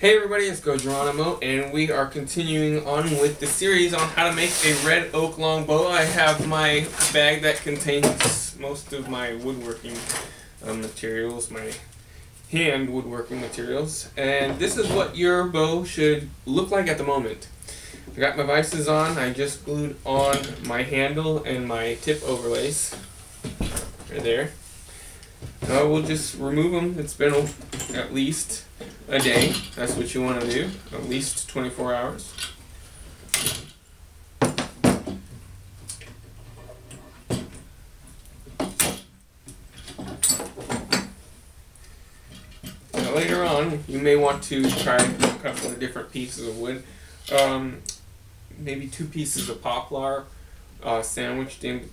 Hey everybody, it's Go Geronimo, and we are continuing on with the series on how to make a red oak longbow. I have my bag that contains most of my woodworking materials, my hand woodworking materials, and this is what your bow should look like at the moment. I got my vices on. I just glued on my handle and my tip overlays right there. Now we'll just remove them. It's been at least a day. That's what you want to do, at least 24 hours. Now later on, you may want to try a couple of different pieces of wood. Maybe 2 pieces of poplar sandwiched in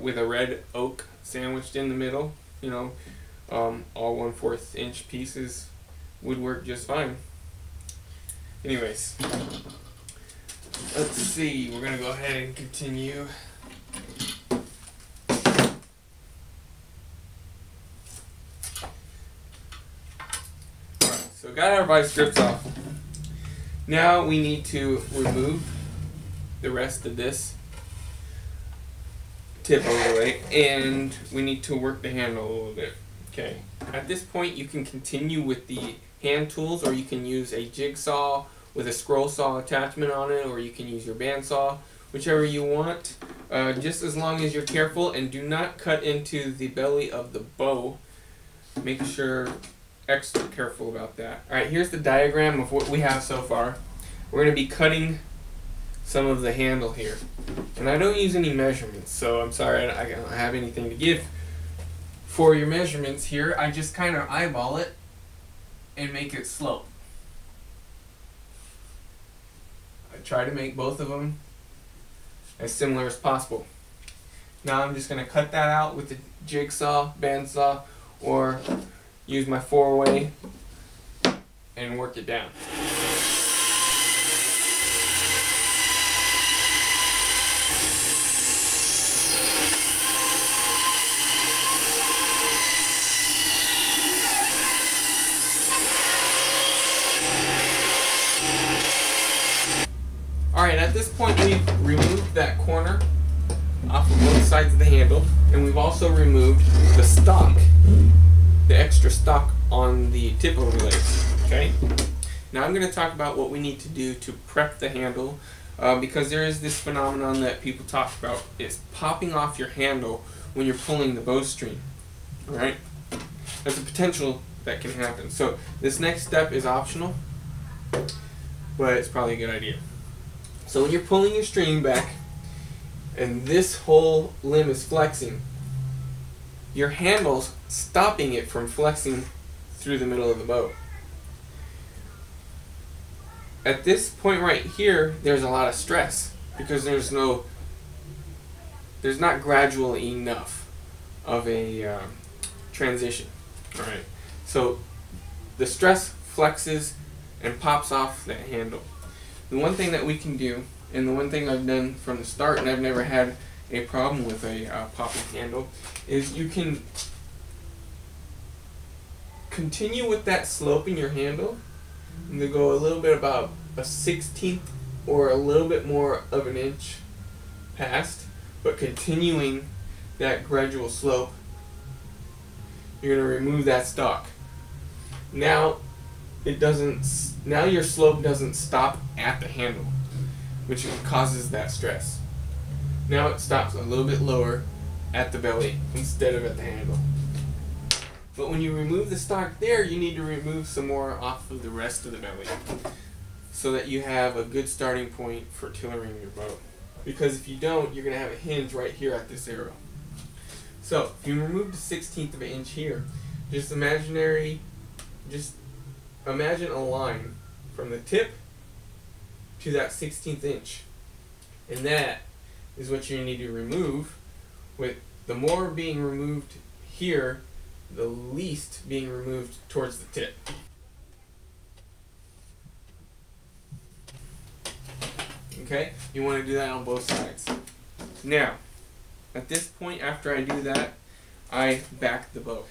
with a red oak sandwiched in the middle. You know, all 1/4 inch pieces would work just fine. Anyways, let's see, we're gonna go ahead and continue. Alright, so got our vice grips off. Now we need to remove the rest of this tip overlay, and we need to work the handle a little bit. Okay, at this point you can continue with the hand tools, or you can use a jigsaw with a scroll saw attachment on it, or you can use your bandsaw, whichever you want, just as long as you're careful and do not cut into the belly of the bow. Make sure extra careful about that. Alright, here's the diagram of what we have so far. We're going to be cutting some of the handle here, and I don't use any measurements, so I'm sorry I don't have anything to give for your measurements here. I just kind of eyeball it and make it slope. I try to make both of them as similar as possible. Now I'm just going to cut that out with the jigsaw, bandsaw, or use my 4-way and work it down. Alright, at this point we've removed that corner off of both sides of the handle, and we've also removed the stock, the extra stock on the tip overlays. Okay? Now I'm going to talk about what we need to do to prep the handle, because there is this phenomenon that people talk about. It's popping off your handle when you're pulling the bowstring. Alright? There's a potential that can happen. So this next step is optional, but it's probably a good idea. So when you're pulling your string back and this whole limb is flexing, your handle's stopping it from flexing through the middle of the bow. At this point right here, there's a lot of stress because there's not gradual enough of a transition. Alright, so the stress flexes and pops off that handle. The one thing that we can do, and the one thing I've done from the start, and I've never had a problem with a popping handle, is you can continue with that slope in your handle, and they go a little bit about a 1/16 or a little bit more of an inch past, but continuing that gradual slope. You're going to remove that stock. Now your slope doesn't stop at the handle, which causes that stress. Now it stops a little bit lower at the belly instead of at the handle. But when you remove the stock there, you need to remove some more off of the rest of the belly so that you have a good starting point for tailoring your bow. Because if you don't, you're going to have a hinge right here at this arrow. So if you remove the 1/16 of an inch here, just imagine a line from the tip to that 1/16 inch, and that is what you need to remove, with the more being removed here, the least being removed towards the tip. Okay, you want to do that on both sides. Now, at this point, after I do that, I back the bow.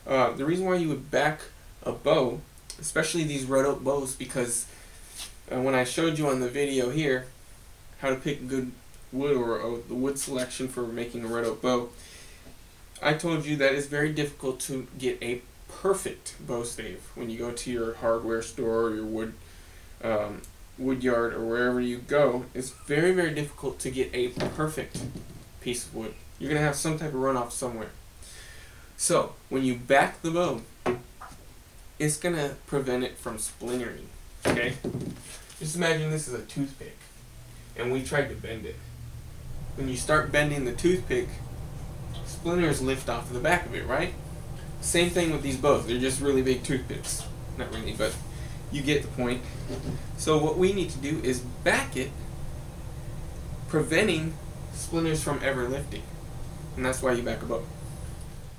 The reason why you would back a bow especially these red oak bows, because when I showed you on the video here how to pick good wood, or the wood selection for making a red oak bow, I told you that it's very difficult to get a perfect bow stave when you go to your hardware store or your wood yard or wherever you go. It's very, very difficult to get a perfect piece of wood. You're going to have some type of runoff somewhere. So when you back the bow, it's going to prevent it from splintering. Okay? Just imagine this is a toothpick and we tried to bend it. When you start bending the toothpick, splinters lift off the back of it, right? Same thing with these bows. They're just really big toothpicks. Not really, but you get the point. So what we need to do is back it, preventing splinters from ever lifting. And that's why you back a bow.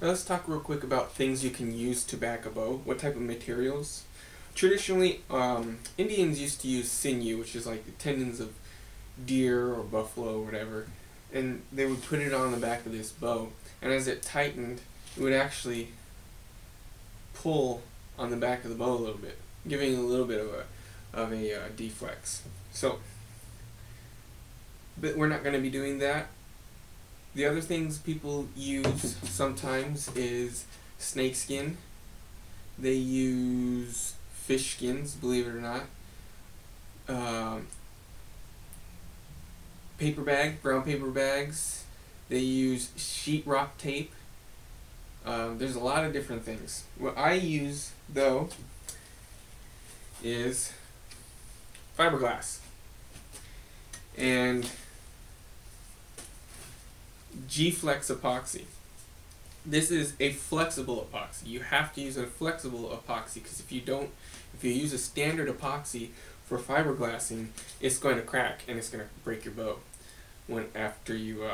Now let's talk real quick about things you can use to back a bow. What type of materials? Traditionally, Indians used to use sinew, which is like the tendons of deer or buffalo or whatever, and they would put it on the back of this bow, and as it tightened, it would actually pull on the back of the bow a little bit, giving a little bit of a deflex. So, but we're not going to be doing that. The other things people use sometimes is snake skin. They use fish skins, believe it or not. Paper bag, brown paper bags. They use sheetrock tape. There's a lot of different things. What I use, though, is fiberglass and G-Flex epoxy. This is a flexible epoxy. You have to use a flexible epoxy, because if you use a standard epoxy for fiberglassing, it's going to crack and it's going to break your bow after you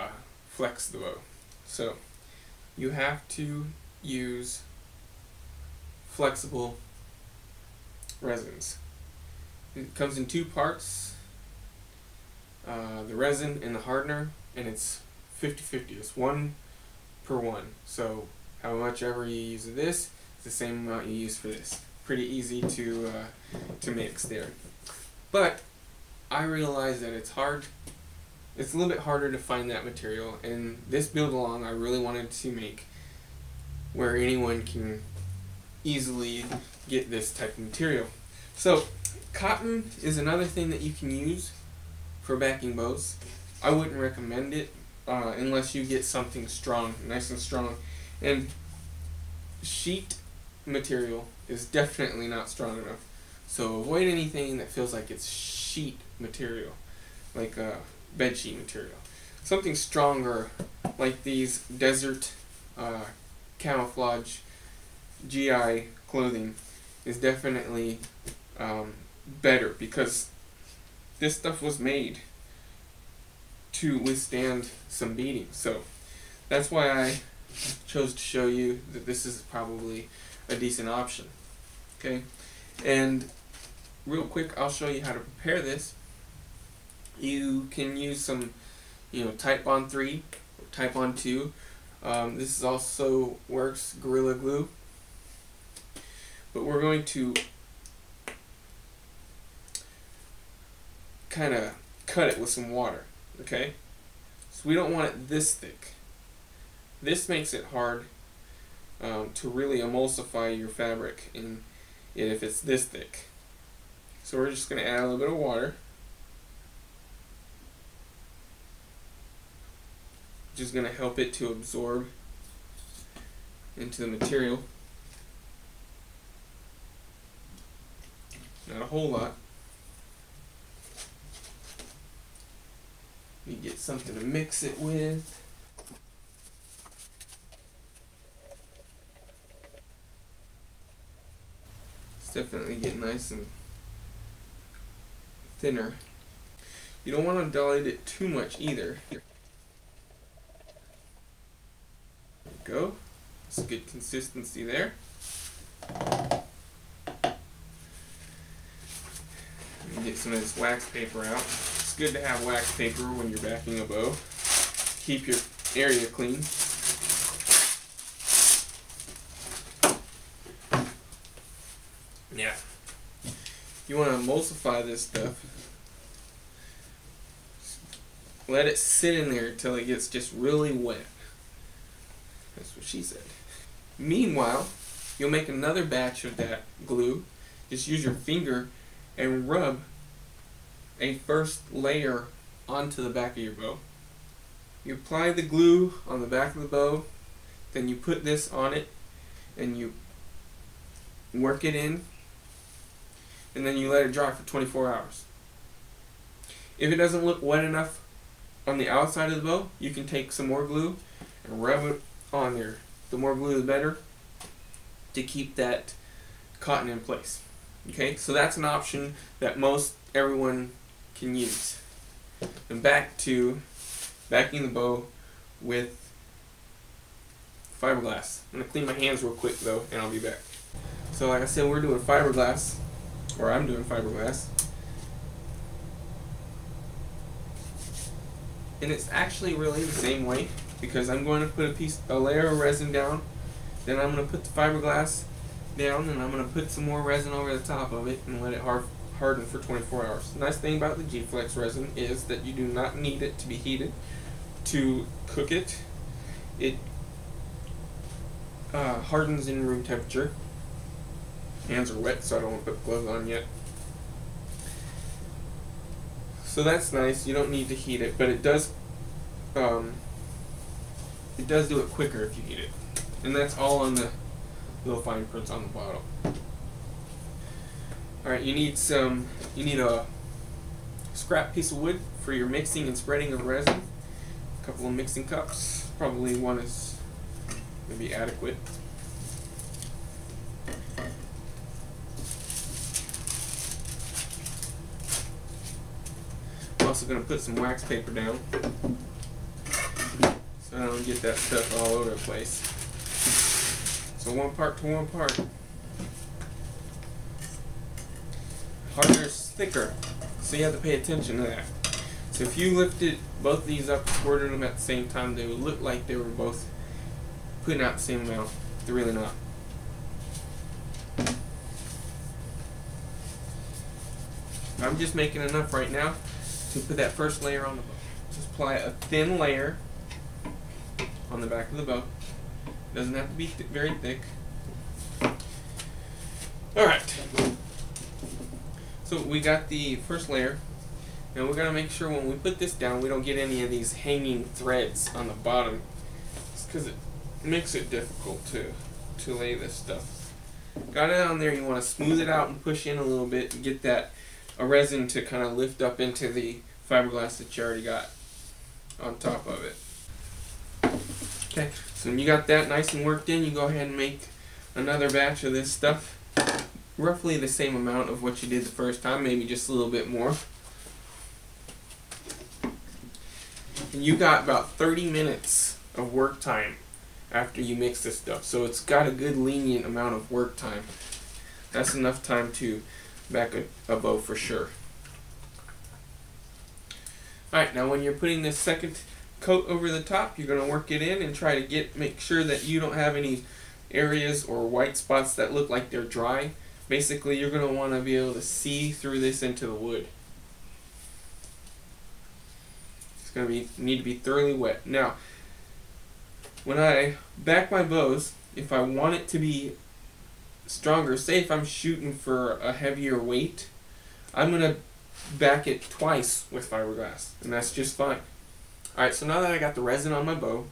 flex the bow. So you have to use flexible resins. It comes in two parts, the resin and the hardener, and it's 50-50. It's 1 per 1. So how much ever you use of this, it's the same amount you use for this. Pretty easy to mix there. But I realize that it's hard. It's a little bit harder to find that material, and this build along I really wanted to make where anyone can easily get this type of material. So cotton is another thing that you can use for backing bows. I wouldn't recommend it unless you get something strong, nice and strong. And sheet material is definitely not strong enough. So avoid anything that feels like it's sheet material, like bed sheet material. Something stronger, like these desert camouflage GI clothing, is definitely better, because this stuff was made to withstand some beating. So that's why I chose to show you that this is probably a decent option. Okay, and real quick, I'll show you how to prepare this. You can use some, Titebond 3 or Titebond 2. This is also works Gorilla Glue. But we're going to kind of cut it with some water, okay? So we don't want it this thick. This makes it hard to really emulsify your fabric if it's this thick. So we're just going to add a little bit of water, which is going to help it to absorb into the material. Not a whole lot. You get something to mix it with. It's definitely getting nice and thinner. You don't want to dilute it too much either. There you go. That's a good consistency there. Let me get some of this wax paper out. It's good to have wax paper when you're backing a bow. Keep your area clean. Yeah, you want to emulsify this stuff. Let it sit in there until it gets just really wet. That's what she said. Meanwhile, you'll make another batch of that glue. Just use your finger and rub a first layer onto the back of your bow. You apply the glue on the back of the bow, then you put this on it and you work it in, and then you let it dry for 24 hours. If it doesn't look wet enough on the outside of the bow, you can take some more glue and rub it on there. The more glue the better, to keep that cotton in place. Okay, so that's an option that most everyone can use. And back to backing the bow with fiberglass. I'm going to clean my hands real quick though, and I'll be back. So like I said, we're doing fiberglass, or I'm doing fiberglass. And it's actually really the same way, because I'm going to put a layer of resin down, then I'm going to put the fiberglass down, and I'm going to put some more resin over the top of it and let it harden for 24 hours. The nice thing about the G-Flex resin is that you do not need it to be heated to cook it. It hardens in room temperature. Hands are wet, so I don't want to put gloves on yet. So that's nice. You don't need to heat it, but it does do it quicker if you heat it. And that's all on the little fine prints on the bottle. Alright, you need a scrap piece of wood for your mixing and spreading of resin. A couple of mixing cups. Probably one is maybe adequate. I'm also going to put some wax paper down so I don't get that stuff all over the place. So 1 part to 1 part. Harder is thicker, so you have to pay attention to that. So if you lifted both of these up and squirted them at the same time, they would look like they were both putting out the same amount. They're really not. I'm just making enough right now to put that first layer on the bow. Just apply a thin layer on the back of the bow. Doesn't have to be very thick. Alright. So we got the first layer. Now we're going to make sure when we put this down we don't get any of these hanging threads on the bottom. It's because it makes it difficult to lay this stuff. Got it on there, you want to smooth it out and push in a little bit and get that resin to kind of lift up into the fiberglass that you already got on top of it. Okay, so when you got that nice and worked in, you go ahead and make another batch of this stuff. Roughly the same amount of what you did the first time, maybe just a little bit more. And you got about 30 minutes of work time after you mix this stuff. So it's got a good lenient amount of work time. That's enough time to back a bow for sure. Alright, now when you're putting this second coat over the top, you're going to work it in and try to make sure that you don't have any areas or white spots that look like they're dry. Basically, you're going to want to be able to see through this into the wood. It's going to need to be thoroughly wet. Now, when I back my bows, if I want it to be stronger, say if I'm shooting for a heavier weight, I'm going to back it twice with fiberglass, and that's just fine. Alright, so now that I got the resin on my bow,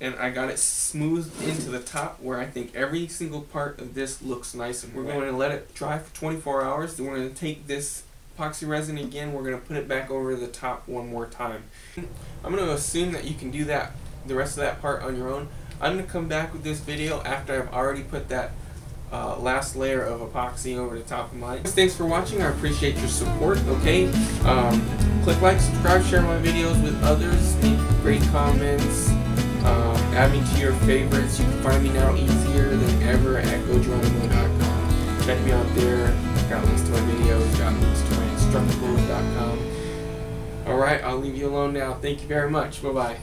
and I got it smoothed into the top where I think every single part of this looks nice and wet. We're going to let it dry for 24 hours. Then we're going to take this epoxy resin again, we're going to put it back over the top one more time. I'm going to assume that you can do that, the rest of that part on your own. I'm going to come back with this video after I've already put that last layer of epoxy over the top of mine. Thanks for watching. I appreciate your support. Okay, click like, subscribe, share my videos with others, leave great comments, add me to your favorites. You can find me now easier than ever at gojournal.com. Check me out there. Got links to my videos, got links to my instructables.com. Alright, I'll leave you alone now. Thank you very much. Bye bye.